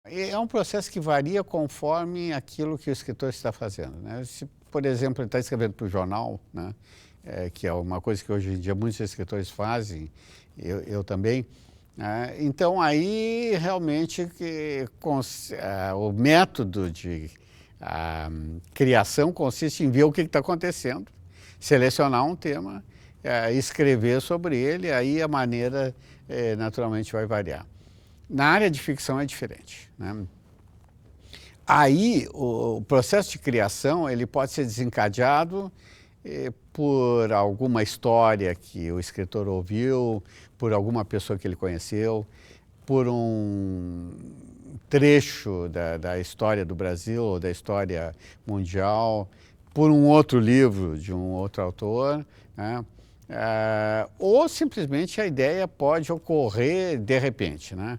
É um processo que varia conforme aquilo que o escritor está fazendo, né? Se, por exemplo, ele está escrevendo para o jornal, né? Que é uma coisa que hoje em dia muitos escritores fazem, eu também. Então aí realmente o método de criação consiste em ver o que está acontecendo, selecionar um tema, escrever sobre ele, aí a maneira naturalmente vai variar. Na área de ficção é diferente, né? Aí o processo de criação ele pode ser desencadeado por alguma história que o escritor ouviu, por alguma pessoa que ele conheceu, por um trecho da história do Brasil ou da história mundial, por um outro livro de um outro autor, né? Ou simplesmente a ideia pode ocorrer de repente, né?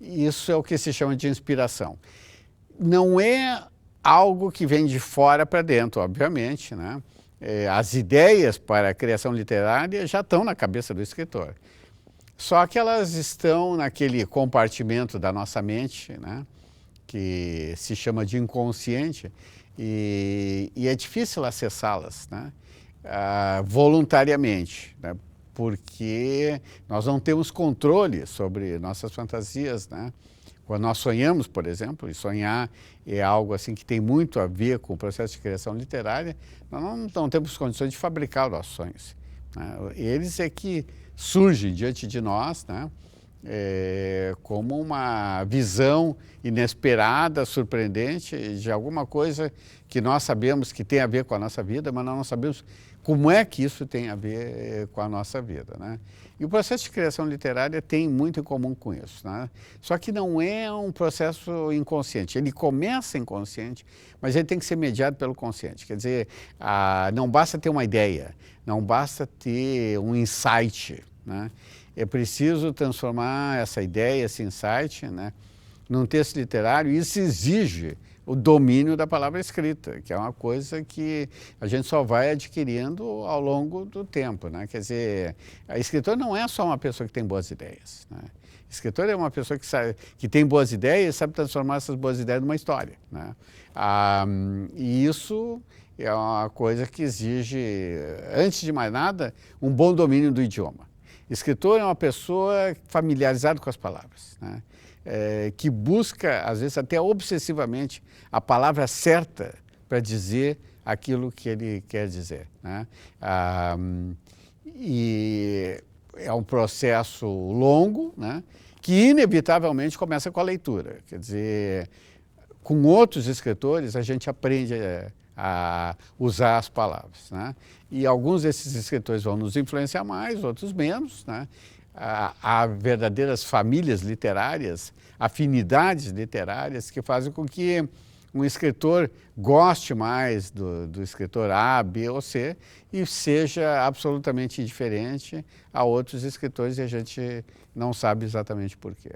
Isso é o que se chama de inspiração. Não é algo que vem de fora para dentro, obviamente, né? As ideias para a criação literária já estão na cabeça do escritor. Só que elas estão naquele compartimento da nossa mente, né? Que se chama de inconsciente, e é difícil acessá-las, né? Voluntariamente, né? Porque nós não temos controle sobre nossas fantasias, né? Quando nós sonhamos, por exemplo, e sonhar é algo assim que tem muito a ver com o processo de criação literária, nós não temos condições de fabricar os nossos sonhos, né? Eles é que surgem diante de nós, né? Como uma visão inesperada, surpreendente de alguma coisa que nós sabemos que tem a ver com a nossa vida, mas nós não sabemos como é que isso tem a ver com a nossa vida, né? E o processo de criação literária tem muito em comum com isso, né? Só que não é um processo inconsciente. Ele começa inconsciente, mas ele tem que ser mediado pelo consciente. Quer dizer, não basta ter uma ideia, não basta ter um insight, né? É preciso transformar essa ideia, esse insight, né, num texto literário, e isso exige o domínio da palavra escrita, que é uma coisa que a gente só vai adquirindo ao longo do tempo, né? Quer dizer, a escritor não é só uma pessoa que tem boas ideias, né? Escritor é uma pessoa que sabe, que tem boas ideias e sabe transformar essas boas ideias numa história, né? E isso é uma coisa que exige, antes de mais nada, um bom domínio do idioma. Escritor é uma pessoa familiarizada com as palavras, né? Que busca, às vezes até obsessivamente, a palavra certa para dizer aquilo que ele quer dizer, né? E é um processo longo, né? Que inevitavelmente começa com a leitura. Quer dizer, com outros escritores a gente aprende a usar as palavras, né? E alguns desses escritores vão nos influenciar mais, outros menos, né? Há verdadeiras famílias literárias, afinidades literárias que fazem com que um escritor goste mais do escritor A, B ou C e seja absolutamente indiferente a outros escritores e a gente não sabe exatamente por quê.